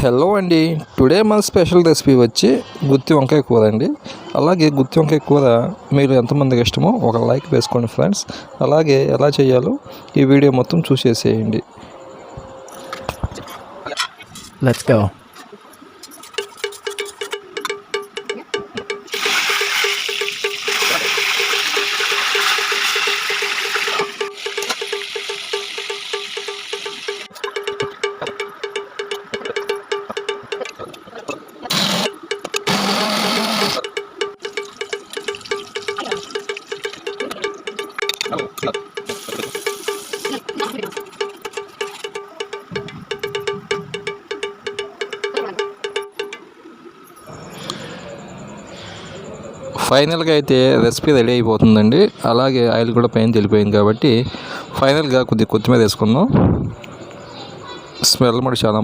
Hello అండి. Today మన special recipe వచ్చి గుత్తి వంకాయ కూర అండి. అలాగే గుత్తి వంకాయ కూర మీరు ఎంతమందికి ఇష్టమో ఒక లైక్ వేసుకోండి ఫ్రెండ్స్. అలాగే ఎలా చేయాలో ఈ వీడియో మొత్తం చూసేసేయండి. Let's go. ఫైనల్గా అయితే రెసిపీ రెడీ అయిపోతుందండి. అలాగే ఆయిల్ కూడా పైన తెలిపోయింది కాబట్టి ఫైనల్గా కొద్దిగా కొత్తిమీర వేసుకుందాం. స్మెల్ కూడా చాలా